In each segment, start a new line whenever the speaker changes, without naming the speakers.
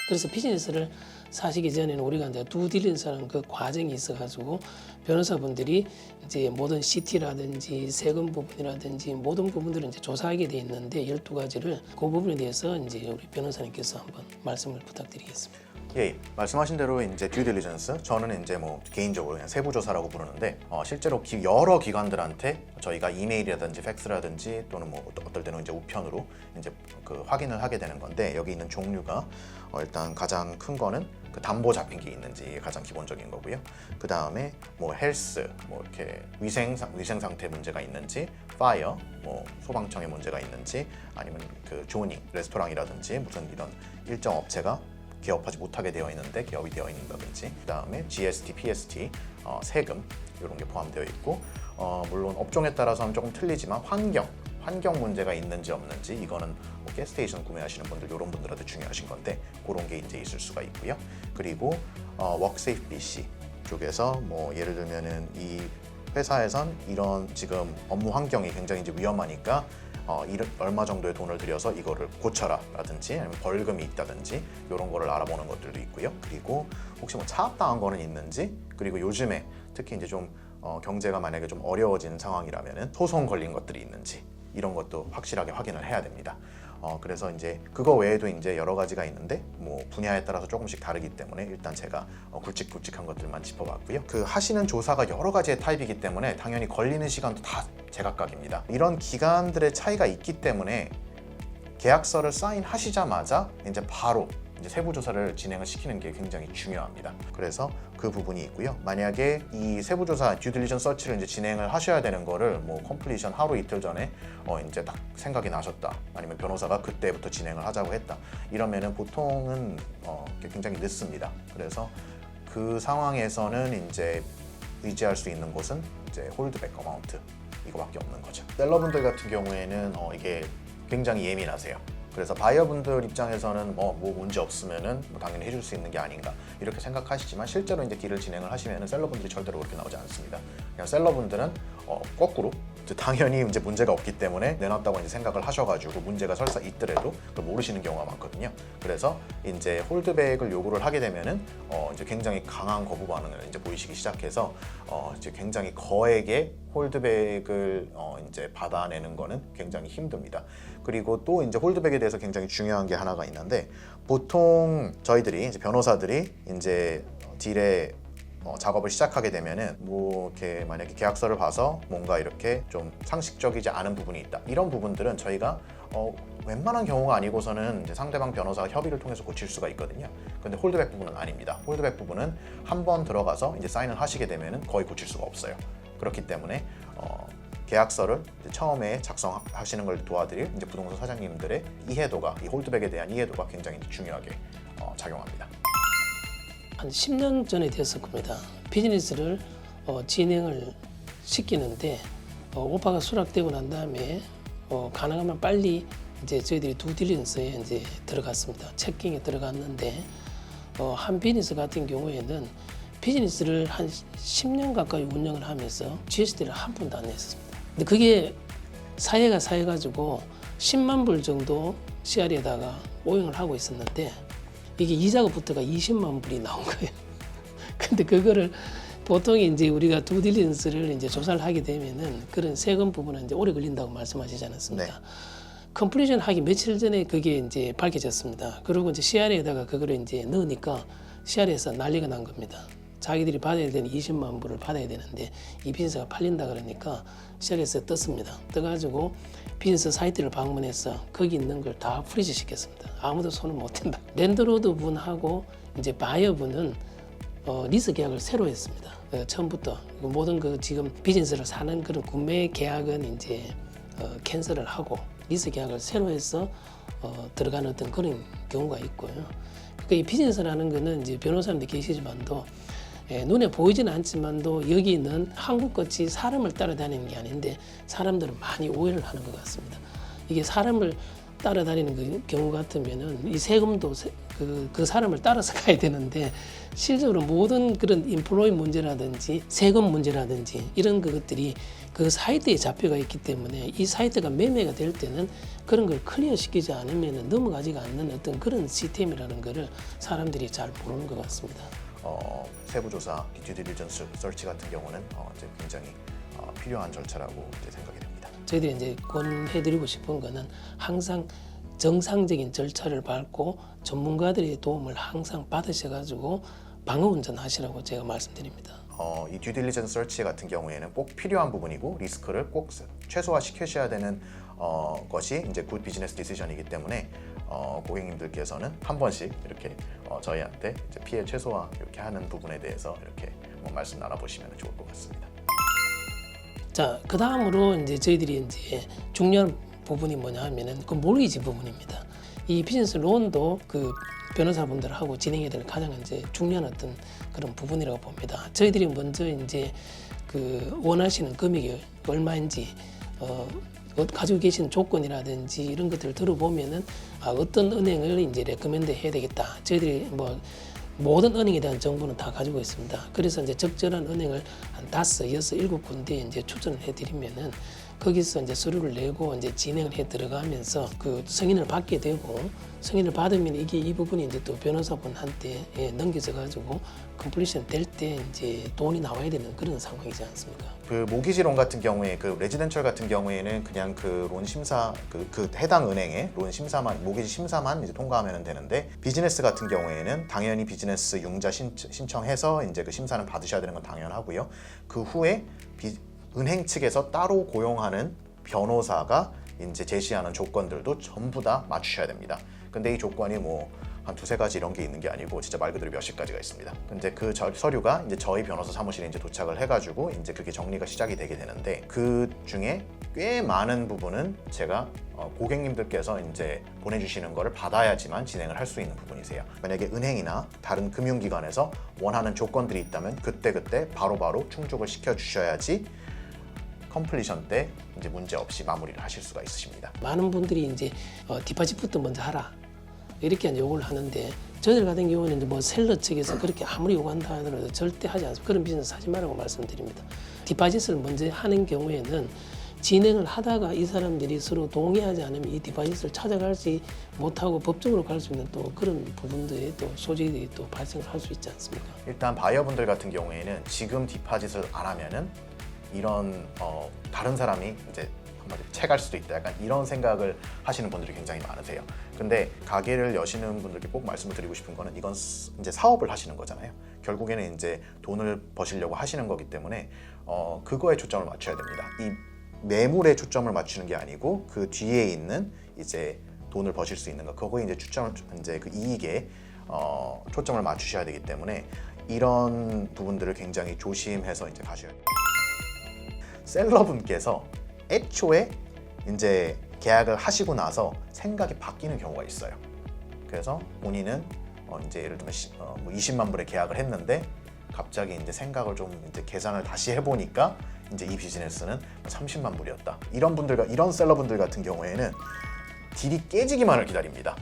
그래서 비즈니스를 사시기 전에는 우리가 이제 두딜리전스라는 그 과정이 있어가지고 변호사분들이 이제 모든 CT라든지 세금 부분이라든지 모든 부분들을 이제 조사하게 돼 있는데 12가지를 그 부분에 대해서 이제 우리 변호사님께서 한번 말씀을 부탁드리겠습니다.
예, 말씀하신 대로 이제 듀 딜리전스, 저는 이제 뭐 개인적으로 그냥 세부 조사라고 부르는데 실제로 여러 기관들한테 저희가 이메일이라든지 팩스라든지 또는 뭐 어떨 때는 이제 우편으로 이제 그 확인을 하게 되는 건데, 여기 있는 종류가 일단 가장 큰 거는 그 담보 잡힌 게 있는지, 이게 가장 기본적인 거고요. 그 다음에 뭐 헬스, 뭐 이렇게 위생 상태 문제가 있는지, 파이어, 뭐 소방청에 문제가 있는지, 아니면 그 조닝, 레스토랑이라든지 무슨 이런 일정 업체가 개업하지 못하게 되어 있는데 개업이 되어 있는다든지, 그 다음에 GST, PST, 세금 이런 게 포함되어 있고, 물론 업종에 따라서는 조금 틀리지만 환경 문제가 있는지 없는지, 이거는 뭐 가스스테이션 구매하시는 분들 이런 분들한테 중요하신 건데 그런 게 이제 있을 수가 있고요. 그리고 워크세이프 BC 쪽에서 뭐 예를 들면은 이 회사에선 이런 지금 업무 환경이 굉장히 이제 위험하니까 얼마 정도의 돈을 들여서 이거를 고쳐라 라든지, 아니면 벌금이 있다든지 이런 거를 알아보는 것들도 있고요. 그리고 혹시 뭐 차압당한 거는 있는지, 그리고 요즘에 특히 이제 좀 경제가 만약에 좀 어려워진 상황이라면은 소송 걸린 것들이 있는지, 이런 것도 확실하게 확인을 해야 됩니다. 그래서 이제 그거 외에도 이제 여러 가지가 있는데 뭐 분야에 따라서 조금씩 다르기 때문에 일단 제가 굵직굵직한 것들만 짚어봤고요. 그 하시는 조사가 여러 가지의 타입이기 때문에 당연히 걸리는 시간도 다 제각각입니다. 이런 기간들의 차이가 있기 때문에 계약서를 사인하시자마자 이제 바로 이제 세부 조사를 진행을 시키는 게 굉장히 중요합니다. 그래서 그 부분이 있고요. 만약에 이 세부 조사 듀 딜리전스 서치를 이제 진행을 하셔야 되는 거를 뭐 컴플리션 하루 이틀 전에 이제 딱 생각이 나셨다, 아니면 변호사가 그때부터 진행을 하자고 했다, 이러면은 보통은 굉장히 늦습니다. 그래서 그 상황에서는 이제 의지할 수 있는 곳은 이제 홀드백 어마운트 이거밖에 없는 거죠. 셀러분들 같은 경우에는 이게 굉장히 예민하세요. 그래서 바이어분들 입장에서는 뭐 문제 없으면은 뭐 당연히 해줄 수 있는 게 아닌가 이렇게 생각하시지만, 실제로 이제 딜을 진행을 하시면은 셀러분들이 절대로 그렇게 나오지 않습니다. 그냥 셀러분들은 거꾸로 당연히 이제 문제가 없기 때문에 내놨다고 이제 생각을 하셔가지고 문제가 설사 있더라도 그걸 모르시는 경우가 많거든요. 그래서 이제 홀드백을 요구를 하게 되면은 이제 굉장히 강한 거부 반응을 이제 보이시기 시작해서 이제 굉장히 거액의 홀드백을 이제 받아내는 거는 굉장히 힘듭니다. 그리고 또 이제 홀드백에 대해서 굉장히 중요한 게 하나가 있는데, 보통 저희들이 이제 변호사들이 이제 딜에 작업을 시작하게 되면은 뭐 이렇게 만약에 계약서를 봐서 뭔가 이렇게 좀 상식적이지 않은 부분이 있다, 이런 부분들은 저희가 웬만한 경우가 아니고서는 이제 상대방 변호사가 협의를 통해서 고칠 수가 있거든요. 근데 홀드백 부분은 아닙니다. 홀드백 부분은 한 번 들어가서 이제 사인을 하시게 되면은 거의 고칠 수가 없어요. 그렇기 때문에 계약서를 이제 처음에 작성하시는 걸 도와드릴 이제 부동산 사장님들의 이해도가, 이 홀드백에 대한 이해도가 굉장히 중요하게 작용합니다.
한 10년 전에 됐을 겁니다. 비즈니스를 진행을 시키는데 오파가 수락되고 난 다음에 가능하면 빨리 이제 저희들이 두 딜리전스에 이제 들어갔습니다. 체킹에 들어갔는데 한 비즈니스 같은 경우에는 비즈니스를 한 10년 가까이 운영을 하면서 GST를 한 푼도 안 냈습니다. 근데 그게 사회가 사해가지고 10만 불 정도 CR에다가 오용을 하고 있었는데, 이게 이자금부터가 20만 불이 나온 거예요. 근데 그거를 보통 이제 우리가 두 딜리전스를 이제 조사를 하게 되면은 그런 세금 부분은 이제 오래 걸린다고 말씀하시지 않았습니까?
네.
컴플리션 하기 며칠 전에 그게 이제 밝혀졌습니다. 그리고 이제 CR에다가 그거를 이제 넣으니까 CR에서 난리가 난 겁니다. 자기들이 받아야 되는 20만 불을 받아야 되는데 이 비즈니스가 팔린다 그러니까 CR에서 떴습니다. 떠가지고 비즈니스 사이트를 방문해서 거기 있는 걸 다 프리즈 시켰습니다. 아무도 손을 못 댄다. 랜드로드 분하고 이제 바이어 분은 리스 계약을 새로 했습니다. 처음부터 모든 그 지금 비즈니스를 사는 그런 구매 계약은 이제 캔슬을 하고 리스 계약을 새로 해서 들어가는 어떤 그런 경우가 있고요. 그러니까 이 비즈니스라는 거는 이제 변호사님들 계시지만도 눈에 보이지는 않지만도 여기는 한국같이 사람을 따라다니는 게 아닌데 사람들은 많이 오해를 하는 것 같습니다. 이게 사람을 따라다니는 그 경우 같으면은 이 세금도 그 사람을 따라서 가야 되는데 실제로 모든 그런 인플로이 문제라든지 세금 문제라든지 이런 것들이 그 사이트에 잡혀가 있기 때문에 이 사이트가 매매가 될 때는 그런 걸 클리어 시키지 않으면 넘어가지가 않는 어떤 그런 시스템이라는 거를 사람들이 잘 모르는 것 같습니다.
세부조사, 듀딜리전스 서치 같은 경우는 이제 굉장히 필요한 절차라고 이제 생각이 됩니다.
저희들이 이제 권해드리고 싶은 거는 항상 정상적인 절차를 밟고 전문가들의 도움을 항상 받으셔가지고 방어 운전하시라고 제가 말씀드립니다.
이 듀딜리전스 서치 같은 경우에는 꼭 필요한 부분이고 리스크를 꼭 최소화 시키셔야 되는 것이 이제 굿 비즈니스 디시전이기 때문에 고객님들께서는 한 번씩 이렇게 저희한테 이제 피해 최소화 이렇게 하는 부분에 대해서 이렇게 말씀 나눠보시면 좋을 것 같습니다.
자, 그 다음으로 이제 저희들이 이제 중요한 부분이 뭐냐 하면은 그 몰리지 부분입니다. 이 비즈니스 론도 그 변호사분들하고 진행해야 될 가장 이제 중요한 어떤 그런 부분이라고 봅니다. 저희들이 먼저 이제 그 원하시는 금액이 얼마인지 가지고 계신 조건이라든지 이런 것들을 들어보면은 어떤 은행을 이제 레커멘드 해야 되겠다. 저희들이 뭐 모든 은행에 대한 정보는 다 가지고 있습니다. 그래서 이제 적절한 은행을 한 5, 6, 7군데 이제 추천을 해드리면은 거기서 이제 서류를 내고 이제 진행을 해 들어가면서 그 승인을 받게 되고 승인을 받으면 이 부분이 이제 또 변호사분한테 넘겨져 가지고 컴플리션 될 때 이제 돈이 나와야 되는 그런 상황이지 않습니까?
그 모기지론 같은 경우에 그 레지덴셜 같은 경우에는 그냥 그 론 심사 그 해당 은행의 론 심사만 모기지 심사만 이제 통과하면 되는데 비즈니스 같은 경우에는 당연히 비즈니스 융자 신청해서 이제 그 심사는 받으셔야 되는 건 당연하고요. 그 후에 은행 측에서 따로 고용하는 변호사가 이제 제시하는 조건들도 전부 다 맞추셔야 됩니다. 근데 이 조건이 뭐 한 2-3가지 이런 게 있는 게 아니고 진짜 말 그대로 몇십 가지가 있습니다. 근데 그 서류가 이제 저희 변호사 사무실에 이제 도착을 해가지고 이제 그게 정리가 시작이 되게 되는데 그 중에 꽤 많은 부분은 제가 고객님들께서 이제 보내주시는 거를 받아야지만 진행을 할 수 있는 부분이세요. 만약에 은행이나 다른 금융기관에서 원하는 조건들이 있다면 그때 바로바로 충족을 시켜 주셔야지 컴플리션 때 이제 문제 없이 마무리를 하실 수가 있으십니다.
많은 분들이 이제 디파짓부터 먼저 하라 이렇게 요구를 하는데 저희들 같은 경우는 이제 뭐 셀러 측에서 그렇게 아무리 요구한다 하더라도 절대 하지 않습니다. 그런 비즈니스 하지 말라고 말씀드립니다. 디파짓을 먼저 하는 경우에는 진행을 하다가 이 사람들이 서로 동의하지 않으면 이 디파짓을 찾아가지 못하고 법적으로 갈 수 있는 또 그런 부분들이 또 소지들이 또 발생할 수 있지 않습니까?
일단 바이어분들 같은 경우에는 지금 디파짓을 안 하면은 이런 다른 사람이 이제 한마디로 채갈 수도 있다. 약간 이런 생각을 하시는 분들이 굉장히 많으세요. 근데 가게를 여시는 분들께 꼭 말씀을 드리고 싶은 거는 이건 이제 사업을 하시는 거잖아요. 결국에는 이제 돈을 버시려고 하시는 거기 때문에 그거에 초점을 맞춰야 됩니다. 이 매물에 초점을 맞추는 게 아니고 그 뒤에 있는 이제 돈을 버실 수 있는 거, 그거에 이제 이제 그 이익에 초점을 맞추셔야 되기 때문에 이런 부분들을 굉장히 조심해서 이제 가셔야 돼요. 셀러분께서 애초에 이제 계약을 하시고 나서 생각이 바뀌는 경우가 있어요. 그래서 본인은 이제 예를 들면 20만 불에 계약을 했는데 갑자기 이제 생각을 좀 이제 계산을 다시 해보니까 이제 이 비즈니스는 30만 불이었다. 이런 셀러분들 같은 경우에는 딜이 깨지기만을 기다립니다.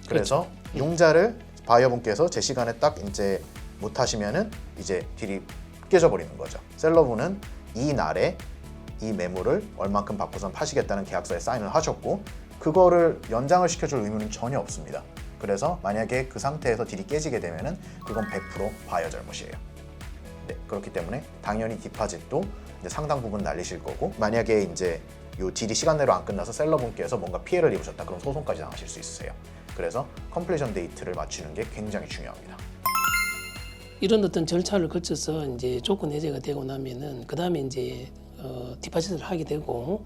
그래서
그렇죠.
융자를 바이어분께서 제 시간에 딱 이제 못 하시면은 이제 딜이 깨져 버리는 거죠. 셀러분은 이 날에 이 매물을 얼만큼 받고선 파시겠다는 계약서에 사인을 하셨고 그거를 연장을 시켜줄 의무는 전혀 없습니다. 그래서 만약에 그 상태에서 딜이 깨지게 되면은 그건 100% 바이어 잘못이에요. 네, 그렇기 때문에 당연히 디파짓도 이제 상당 부분 날리실 거고 만약에 이제 요 딜이 시간 내로 안 끝나서 셀러분께서 뭔가 피해를 입으셨다 그럼 소송까지 당하실 수 있으세요. 그래서 컴플리션 데이트를 맞추는 게 굉장히 중요합니다.
이런 어떤 절차를 거쳐서 이제 조건 해제가 되고 나면은 그 다음에 이제 디파짓을 하게 되고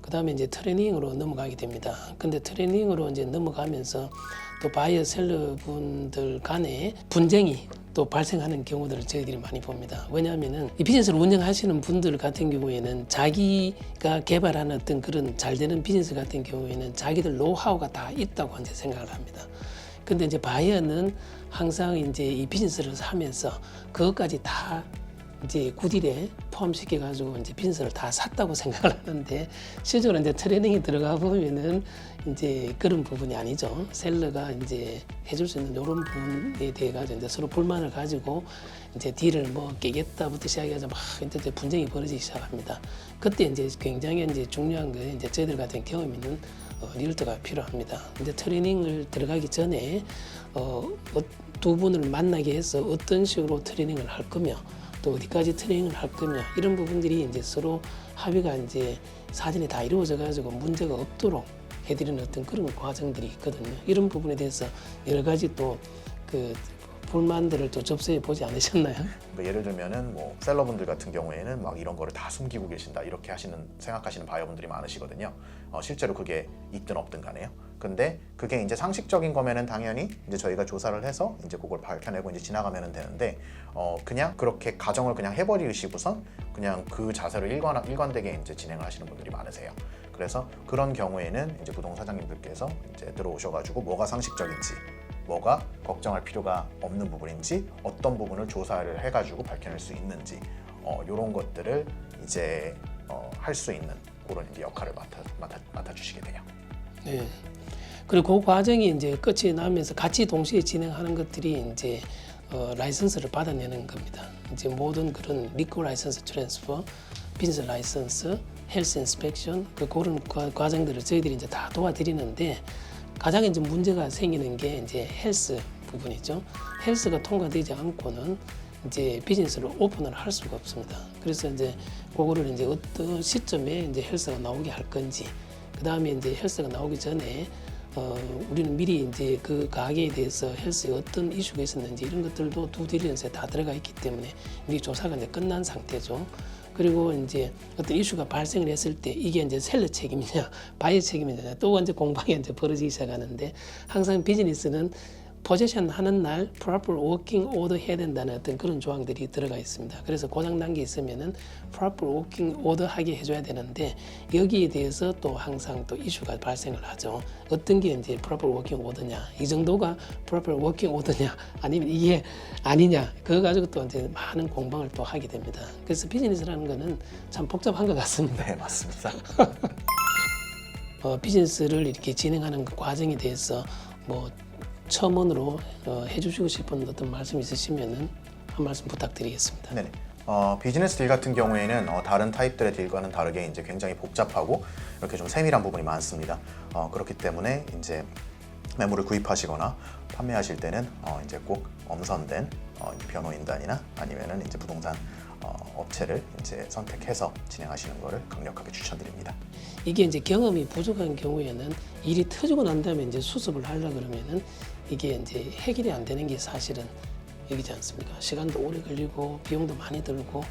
그 다음에 이제 트레이닝으로 넘어가게 됩니다. 근데 트레이닝으로 이제 넘어가면서 또 바이어 셀러 분들 간에 분쟁이 또 발생하는 경우들을 저희들이 많이 봅니다. 왜냐하면은 이 비즈니스를 운영하시는 분들 같은 경우에는 자기가 개발하는 어떤 그런 잘 되는 비즈니스 같은 경우에는 자기들 노하우가 다 있다고 이제 생각을 합니다. 근데 이제 바이어는 항상 이제 이 비즈니스를 하면서 그것까지 다 이제 굿딜에 포함시켜 가지고 이제 비즈니스를 다 샀다고 생각을 하는데 실제로 이제 트레이닝이 들어가 보면은 이제 그런 부분이 아니죠. 셀러가 이제 해줄 수 있는 이런 부분에 대해 가지고 이제 서로 불만을 가지고 이제 딜을 뭐 깨겠다부터 시작해서 막 이제 분쟁이 벌어지기 시작합니다. 그때 이제 굉장히 이제 중요한 게 이제 저희들 같은 경험 있는 리얼터가 필요합니다. 근데 트레이닝을 들어가기 전에 두 분을 만나게 해서 어떤 식으로 트레이닝을 할 거며 또 어디까지 트레이닝을 할 거며 이런 부분들이 이제 서로 합의가 이제 사전에 다 이루어져 가지고 문제가 없도록 해드리는 어떤 그런 과정들이 있거든요. 이런 부분에 대해서 여러 가지 또 그 불만들을 또 접수해 보지 않으셨나요?
뭐 예를 들면은 뭐 셀러분들 같은 경우에는 막 이런 거를 다 숨기고 계신다 이렇게 생각하시는 바이어분들이 많으시거든요. 실제로 그게 있든 없든 간에요. 근데 그게 이제 상식적인 거면은 당연히 이제 저희가 조사를 해서 이제 그걸 밝혀내고 이제 지나가면 되는데 그냥 그렇게 가정을 그냥 해버리시고선 그냥 그 자세로 일관되게 이제 진행을 하시는 분들이 많으세요. 그래서 그런 경우에는 이제 부동산 사장님들께서 이제 들어오셔가지고 뭐가 상식적인지, 뭐가 걱정할 필요가 없는 부분인지, 어떤 부분을 조사를 해가지고 밝혀낼 수 있는지, 이런 것들을 이제 할 수 있는 그런 이제 역할을 맡아주시게 돼요.
네. 그리고 그 과정이 이제 끝이 나면서 같이 동시에 진행하는 것들이 이제 라이선스를 받아내는 겁니다. 이제 모든 그런 리코 라이선스 트랜스퍼, 비즈니스 라이선스, 헬스 인스펙션 그런 과정들을 저희들이 이제 다 도와드리는데 가장 이제 문제가 생기는 게 이제 헬스 부분이죠. 헬스가 통과되지 않고는 이제 비즈니스를 오픈을 할 수가 없습니다. 그래서 이제 그거를 이제 어떤 시점에 이제 헬스가 나오게 할 건지, 그 다음에 이제 헬스가 나오기 전에 우리는 미리 이제 그 가게에 대해서 헬스에 어떤 이슈가 있었는지 이런 것들도 두 딜리전스에 다 들어가 있기 때문에 이미 조사가 이제 끝난 상태죠. 그리고 이제 어떤 이슈가 발생을 했을 때 이게 이제 셀러 책임이냐, 바이어 책임이냐 또 이제 공방이 이제 벌어지기 시작하는데 항상 비즈니스는 포지션 하는 날 proper working order 해야 된다는 어떤 그런 조항들이 들어가 있습니다. 그래서 고장 난 게 있으면은 proper working order 하게 해줘야 되는데 여기에 대해서 또 항상 또 이슈가 발생을 하죠. 어떤 게 이제 proper working order냐, 이 정도가 proper working order냐, 아니면 이게 아니냐, 그거 가지고 또 이제 많은 공방을 또 하게 됩니다. 그래서 비즈니스라는 거는 참 복잡한 것 같습니다.
네, 맞습니다.
비즈니스를 이렇게 진행하는 그 과정에 대해서 뭐 첨언으로 해주시고 싶은 어떤 말씀 있으시면은 한 말씀 부탁드리겠습니다.
네네. 비즈니스 딜 같은 경우에는 다른 타입들의 딜과는 다르게 이제 굉장히 복잡하고 이렇게 좀 세밀한 부분이 많습니다. 그렇기 때문에 이제 매물을 구입하시거나 판매하실 때는 이제 꼭 엄선된 변호인단이나 아니면은 이제 부동산 업체를 이제 선택해서 진행하시는 것을 강력하게 추천드립니다.
이게 이제 경험이 부족한 경우에는 일이 터지고 난 다음에 이제 수습을 하려 그러면은 이게 이제 해결이 안 되는 게 사실은 여기지 않습니까? 시간도 오래 걸리고 비용도 많이 들고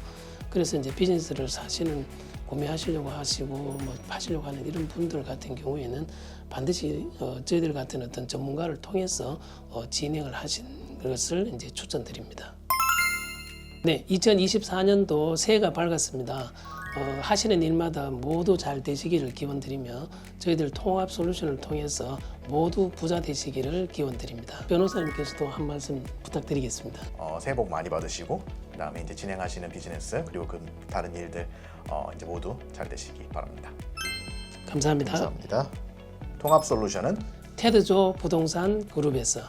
그래서 이제 비즈니스를 사실은 구매하시려고 하시고 뭐 파시려고 하는 이런 분들 같은 경우에는 반드시 저희들 같은 어떤 전문가를 통해서 진행을 하시는 것을 이제 추천드립니다. 네, 2024년도 새해가 밝았습니다. 하시는 일마다 모두 잘 되시기를 기원드리며 저희들 통합 솔루션을 통해서 모두 부자 되시기를 기원드립니다. 변호사님께서도 한 말씀 부탁드리겠습니다.
새해 복 많이 받으시고 그다음에 이제 진행하시는 비즈니스 그리고 그 다른 일들 이제 모두 잘 되시기 바랍니다.
감사합니다.
감사합니다. 통합 솔루션은
테드조 부동산 그룹에서